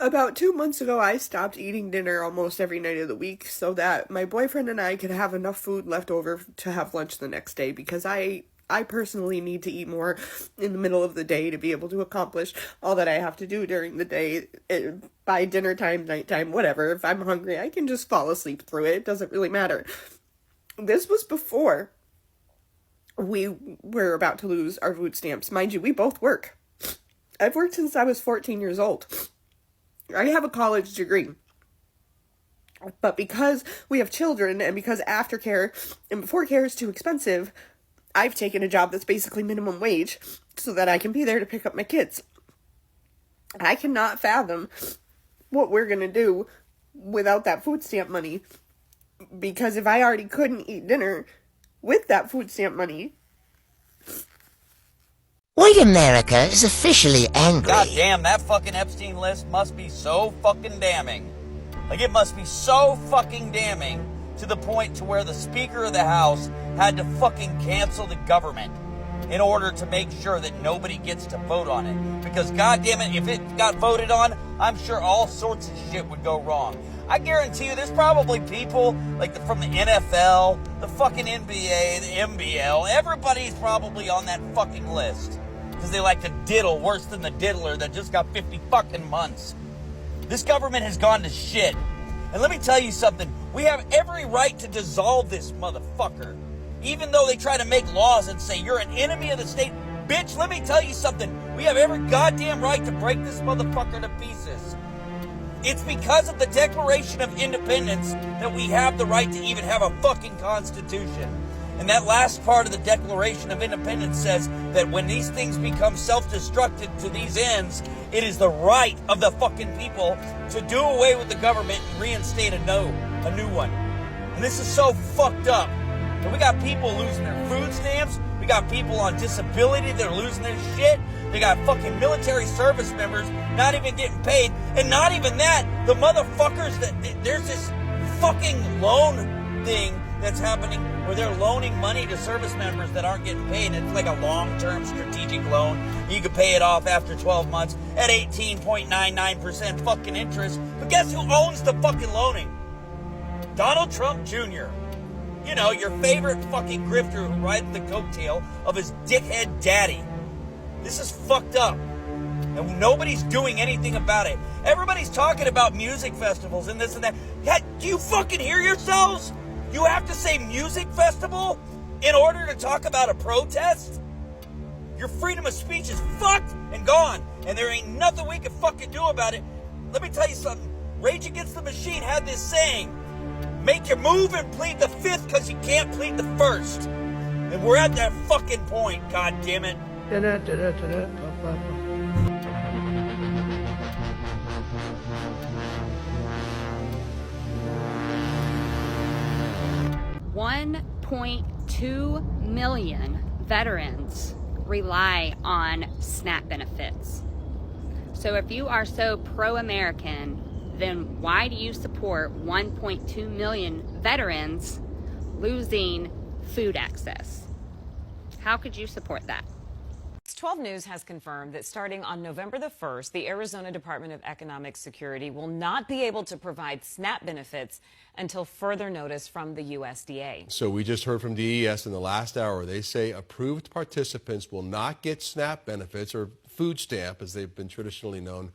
About 2 months ago, I stopped eating dinner almost every night of the week so that my boyfriend and I could have enough food left over to have lunch the next day because I personally need to eat more in the middle of the day to be able to accomplish all that I have to do during the day. By dinner time, nighttime, whatever. If I'm hungry, I can just fall asleep through it. It doesn't really matter. This was before we were about to lose our food stamps. Mind you, we both work. I've worked since I was 14 years old. I have a college degree. But because we have children and because aftercare and before care is too expensive, I've taken a job that's basically minimum wage so that I can be there to pick up my kids. I cannot fathom what we're going to do without that food stamp money. Because if I already couldn't eat dinner with that food stamp money... White America is officially angry. God damn, that fucking Epstein list must be so fucking damning. Like, it must be so fucking damning to the point to where the Speaker of the House had to fucking cancel the government in order to make sure that nobody gets to vote on it. Because, goddamn it, if it got voted on, I'm sure all sorts of shit would go wrong. I guarantee you there's probably people like from the NFL, the fucking NBA, the MBL, everybody's probably on that fucking list. Because they like to diddle worse than the diddler that just got 50 fucking months. This government has gone to shit. And let me tell you something. We have every right to dissolve this motherfucker. Even though they try to make laws and say you're an enemy of the state. Bitch, let me tell you something. We have every goddamn right to break this motherfucker to pieces. It's because of the Declaration of Independence that we have the right to even have a fucking constitution. And that last part of the Declaration of Independence says that when these things become self-destructive to these ends, it is the right of the fucking people to do away with the government and reinstate a new one. And this is so fucked up. And we got people losing their food stamps. We got people on disability that are losing their shit. They got fucking military service members not even getting paid. And not even that, the motherfuckers there's this fucking loan thing that's happening where they're loaning money to service members that aren't getting paid. It's like a long-term strategic loan. You can pay it off after 12 months at 18.99% fucking interest. But guess who owns the fucking loaning? Donald Trump Jr. You know, your favorite fucking grifter who rides the coattail of his dickhead daddy. This is fucked up. And nobody's doing anything about it. Everybody's talking about music festivals and this and that. Do you fucking hear yourselves? You have to say music festival in order to talk about a protest? Your freedom of speech is fucked and gone. And there ain't nothing we can fucking do about it. Let me tell you something. Rage Against the Machine had this saying, make your move and plead the fifth because you can't plead the first. And we're at that fucking point, god damn it. 1.2 million veterans rely on SNAP benefits. So if you are so pro-American, then why do you support 1.2 million veterans losing food access? How could you support that? 12 News has confirmed that starting on November the 1st, the Arizona Department of Economic Security will not be able to provide SNAP benefits until further notice from the USDA. So we just heard from DES in the last hour. They say approved participants will not get SNAP benefits, or food stamp as they've been traditionally known,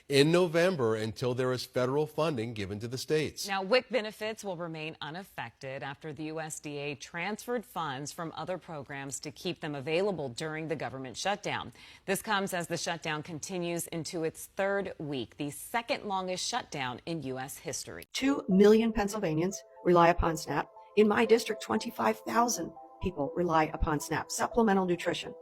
in November until there is federal funding given to the states. Now, WIC benefits will remain unaffected after the USDA transferred funds from other programs to keep them available during the government shutdown. This comes as the shutdown continues into its third week, the second longest shutdown in U.S. history. 2 million Pennsylvanians rely upon SNAP. In my district, 25,000 people rely upon SNAP, supplemental nutrition.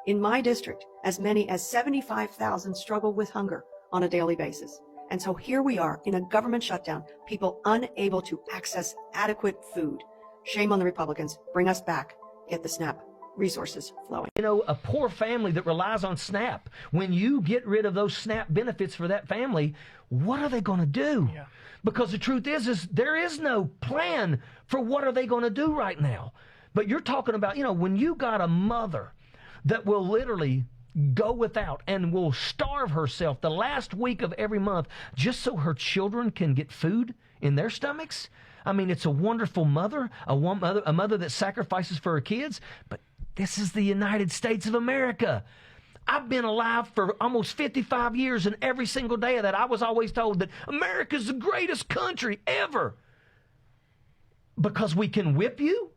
In my district, as many as 75,000 struggle with hunger on a daily basis. And so here we are in a government shutdown, people unable to access adequate food. Shame on the Republicans. Bring us back. Get the SNAP resources flowing. You know, a poor family that relies on SNAP, when you get rid of those SNAP benefits for that family, what are they going to do? Yeah. Because the truth is there is no plan for what are they going to do right now. But you're talking about, you know, when you got a mother that will literally go without and will starve herself the last week of every month just so her children can get food in their stomachs. I mean, it's a wonderful mother, a mother that sacrifices for her kids, but this is the United States of America. I've been alive for almost 55 years, and every single day of that, I was always told that America's the greatest country ever. Because we can whip you?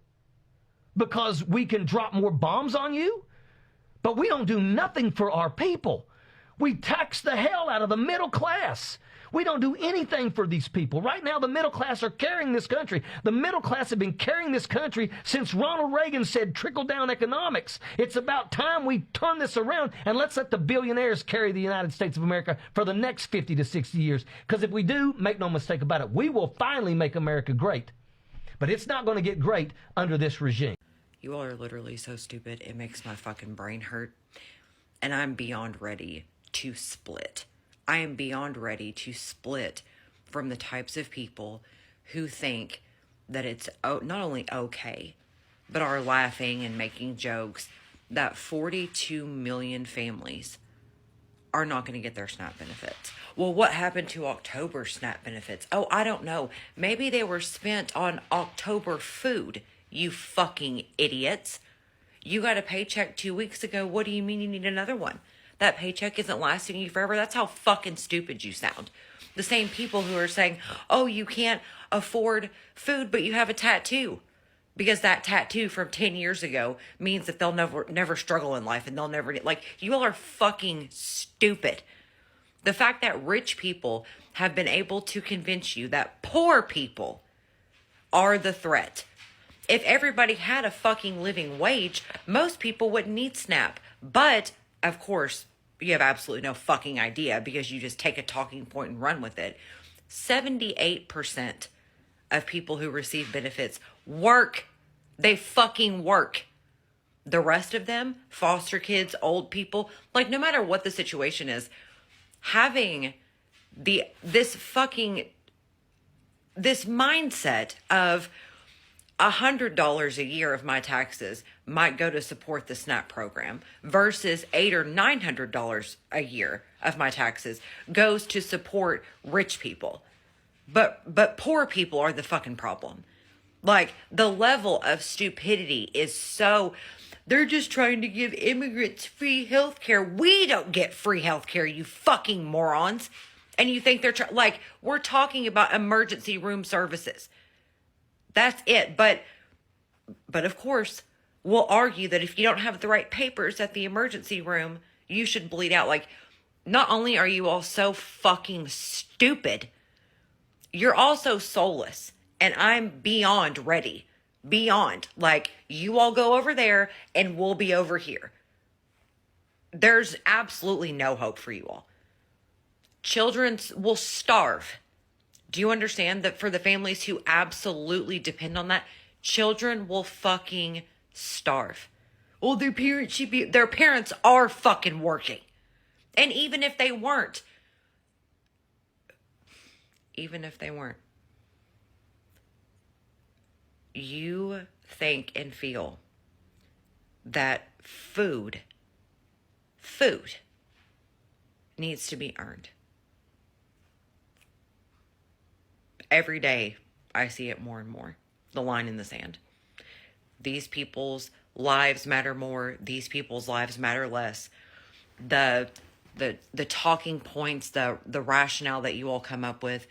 Because we can drop more bombs on you? But we don't do nothing for our people. We tax the hell out of the middle class. We don't do anything for these people. Right now, the middle class are carrying this country. The middle class have been carrying this country since Ronald Reagan said trickle-down economics. It's about time we turn this around and let's let the billionaires carry the United States of America for the next 50 to 60 years. Because if we do, make no mistake about it, we will finally make America great. But it's not going to get great under this regime. You all are literally so stupid, it makes my fucking brain hurt. And I'm beyond ready to split. I am beyond ready to split from the types of people who think that it's not only okay, but are laughing and making jokes that 42 million families are not going to get their SNAP benefits. Well, what happened to October SNAP benefits? Oh, I don't know. Maybe they were spent on October food. You fucking idiots. You got a paycheck 2 weeks ago. What do you mean you need another one? That paycheck isn't lasting you forever. That's how fucking stupid you sound. The same people who are saying, oh, you can't afford food, but you have a tattoo. Because that tattoo from 10 years ago means that they'll never struggle in life and they'll never get, like, you all are fucking stupid. The fact that rich people have been able to convince you that poor people are the threat. If everybody had a fucking living wage, most people wouldn't need SNAP. But, of course, you have absolutely no fucking idea because you just take a talking point and run with it. 78% of people who receive benefits work. They fucking work. The rest of them, foster kids, old people, like no matter what the situation is, having this mindset of $100 a year of my taxes might go to support the SNAP program versus $800 or $900 a year of my taxes goes to support rich people. But poor people are the fucking problem. Like, the level of stupidity is so... They're just trying to give immigrants free health care. We don't get free health care, you fucking morons. And you think they're... like, we're talking about emergency room services. That's it. But of course, we'll argue that if you don't have the right papers at the emergency room, you should bleed out. Like, not only are you all so fucking stupid, you're also soulless. And I'm beyond ready. Beyond. Like, you all go over there and we'll be over here. There's absolutely no hope for you all. Children will starve. Do you understand that for the families who absolutely depend on that, children will fucking starve? Well, their parents are fucking working. And even if they weren't, you think and feel that food needs to be earned. Every day, I see it more and more. The line in the sand. These people's lives matter more. These people's lives matter less. The talking points, the rationale that you all come up with.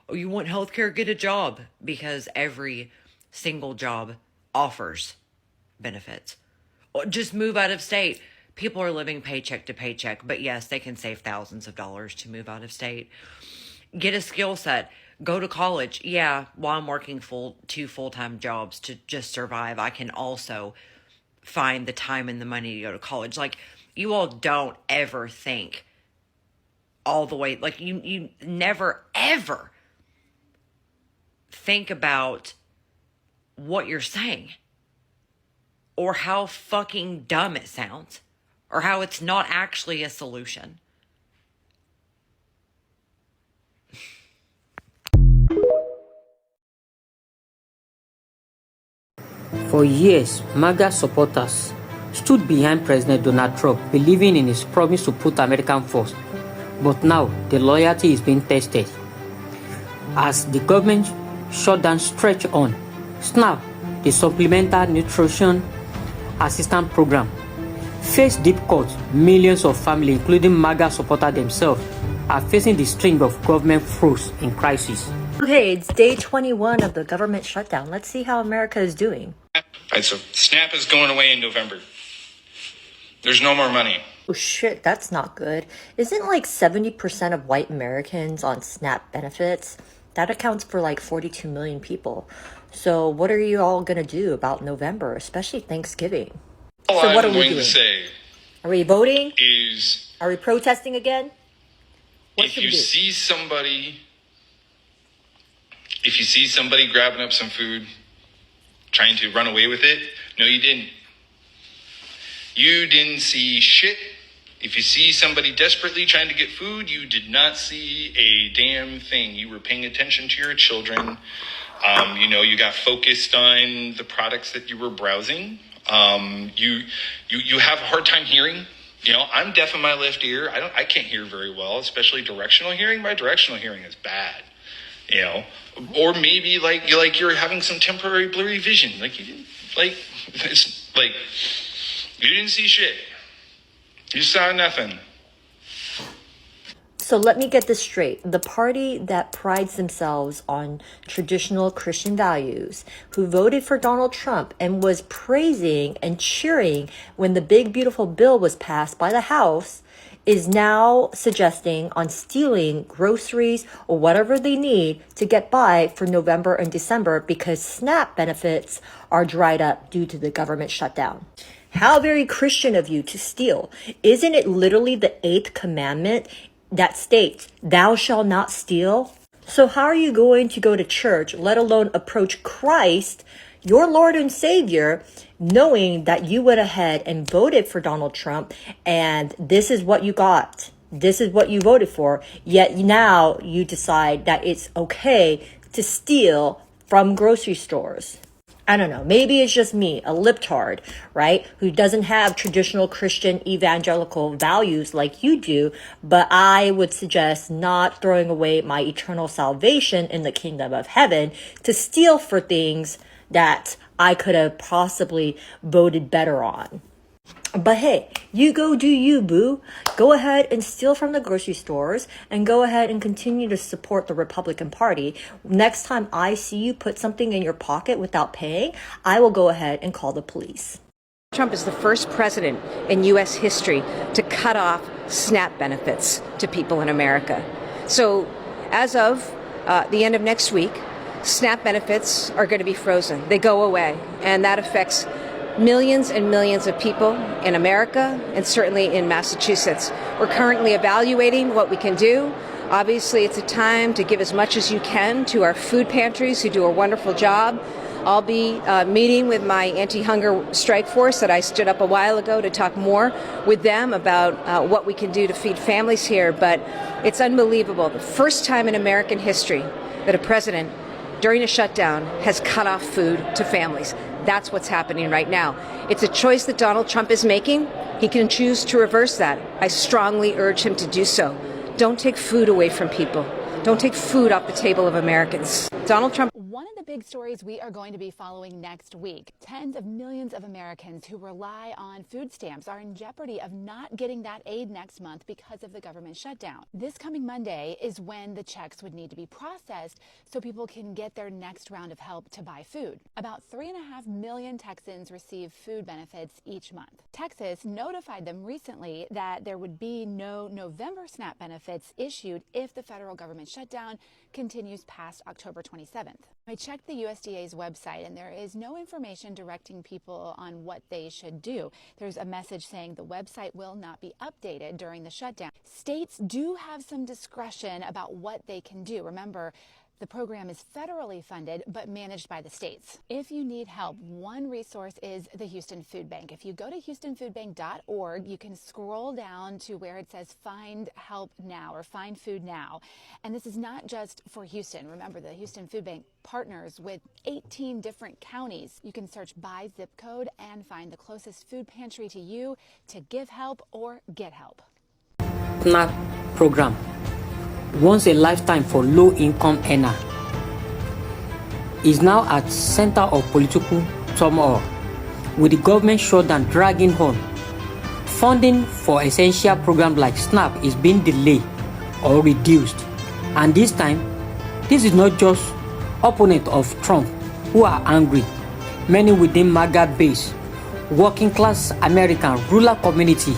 Oh, you want healthcare? Get a job. Because every single job offers benefits. Or just move out of state. People are living paycheck to paycheck. But yes, they can save thousands of dollars to move out of state. Get a skill set. Go to college. Yeah, while I'm working two full-time jobs to just survive, I can also find the time and the money to go to college. Like, you all don't ever think all the way. Like, you never, ever think about what you're saying or how fucking dumb it sounds or how it's not actually a solution. For years, MAGA supporters stood behind President Donald Trump, believing in his promise to put American first. But now, the loyalty is being tested. As the government shutdown stretch on, SNAP, the Supplemental Nutrition Assistance Program, face deep cuts. Millions of families, including MAGA supporters themselves, are facing the string of government froze in crisis. Okay, it's day 21 of the government shutdown. Let's see how America is doing. All right, so SNAP is going away in November. There's no more money. Oh shit, that's not good. Isn't like 70% of white Americans on SNAP benefits? That accounts for like 42 million people. So what are you all going to do about November, especially Thanksgiving? All so what I'm are we going doing? to say Are we voting? is Are we protesting again? What if should you we do? see somebody grabbing up some food, trying to run away with it, no, you didn't. You didn't see shit. If you see somebody desperately trying to get food, you did not see a damn thing. You were paying attention to your children. You got focused on the products that you were browsing. You have a hard time hearing. I'm deaf in my left ear. I can't hear very well, especially directional hearing. My directional hearing is bad. Or maybe you're having some temporary blurry vision. You didn't see shit. You saw nothing. So let me get this straight. The party that prides themselves on traditional Christian values, who voted for Donald Trump and was praising and cheering when the big beautiful bill was passed by the House, is now suggesting on stealing groceries or whatever they need to get by for November and December because SNAP benefits are dried up due to the government shutdown. How very Christian of you to steal. Isn't it literally the 8th commandment that states, thou shalt not steal? So how are you going to go to church, let alone approach Christ, your Lord and Savior, knowing that you went ahead and voted for Donald Trump and this is what you got? This is what you voted for. Yet now you decide that it's okay to steal from grocery stores. I don't know, maybe it's just me, a libtard, right? Who doesn't have traditional Christian evangelical values like you do, but I would suggest not throwing away my eternal salvation in the kingdom of heaven to steal for things that I could have possibly voted better on. But hey, you go do you, boo. Go ahead and steal from the grocery stores and go ahead and continue to support the Republican Party. Next time I see you put something in your pocket without paying, I will go ahead and call the police. Trump is the first president in U.S. history to cut off SNAP benefits to people in America. So as of the end of next week, SNAP benefits are going to be frozen. They go away, and that affects millions and millions of people in America and certainly in Massachusetts. We're currently evaluating what we can do. Obviously, it's a time to give as much as you can to our food pantries who do a wonderful job. I'll be meeting with my anti-hunger strike force that I stood up a while ago to talk more with them about what we can do to feed families here. But it's unbelievable. The first time in American history that a president during a shutdown has cut off food to families. That's what's happening right now. It's a choice that Donald Trump is making. He can choose to reverse that. I strongly urge him to do so. Don't take food away from people. Don't take food off the table of Americans. Donald Trump. One of the big stories we are going to be following next week. Tens of millions of Americans who rely on food stamps are in jeopardy of not getting that aid next month because of the government shutdown. This coming Monday is when the checks would need to be processed so people can get their next round of help to buy food. About 3.5 million Texans receive food benefits each month. Texas notified them recently that there would be no November SNAP benefits issued if the federal government shutdown continues past October 27th. I checked the USDA's website and there is no information directing people on what they should do. There's a message saying the website will not be updated during the shutdown. States do have some discretion about what they can do. Remember, The program is federally funded but managed by the states. If you need help, one resource is the Houston Food Bank. If you go to houstonfoodbank.org, you can scroll down to where it says Find Help Now or Find Food Now. And this is not just for Houston. Remember, the Houston Food Bank partners with 18 different counties. You can search by zip code and find the closest food pantry to you to give help or get help. SNAP program, once a lifetime for low-income earner, is now at center of political turmoil, with the government shutdown dragging on. Funding for essential programs like SNAP is being delayed or reduced, and this time, this is not just opponents of Trump who are angry. Many within MAGA base, working class American, rural community,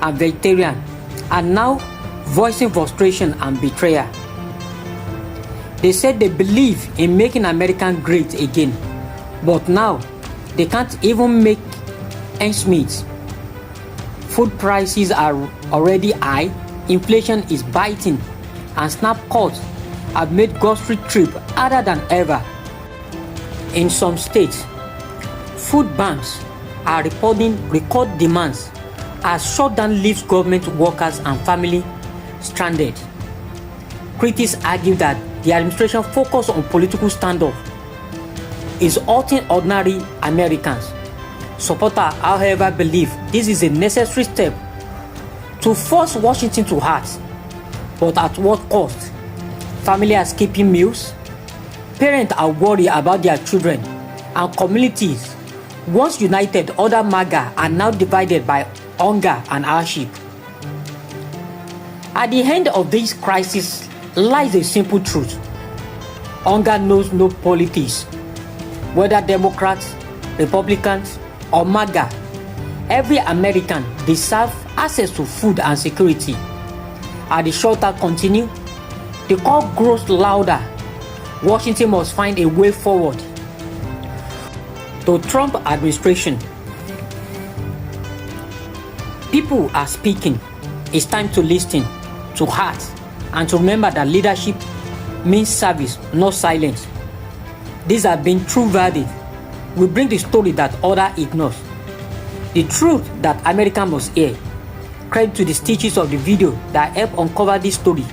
and vegetarian are now voicing frustration and betrayal. They said they believe in making America great again, but now they can't even make ends meet. Food prices are already high, inflation is biting, and SNAP cuts have made grocery trip harder than ever. In some states, food banks are reporting record demands as shutdown leaves government workers and family stranded. Critics argue that the administration focus on political standoff is hurting ordinary Americans. Supporters, however, believe this is a necessary step to force Washington to act, but at what cost? Families are skipping meals, parents are worried about their children, and communities, once united under MAGA, are now divided by hunger and hardship. At the end of this crisis lies a simple truth. Hunger knows no politics. Whether Democrats, Republicans, or MAGA, every American deserves access to food and security. As the shutdown continues, the call grows louder. Washington must find a way forward. To Trump administration, people are speaking. It's time to listen, to act, and to remember that leadership means service, not silence. These have been true verdicts. We bring the story that others ignore, the truth that America must hear. Credit to the stitches of the video that help uncover this story.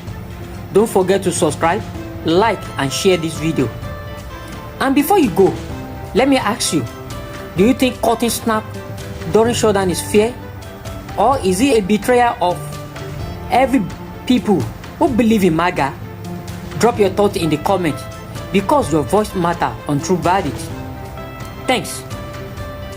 Don't forget to subscribe, like, and share this video. And before you go, let me ask you, do you think cutting SNAP during shutdown is fair? Or is it a betrayal of every people who believe in MAGA? Drop your thoughts in the comments, because your voice matters on True Verdict. Thanks.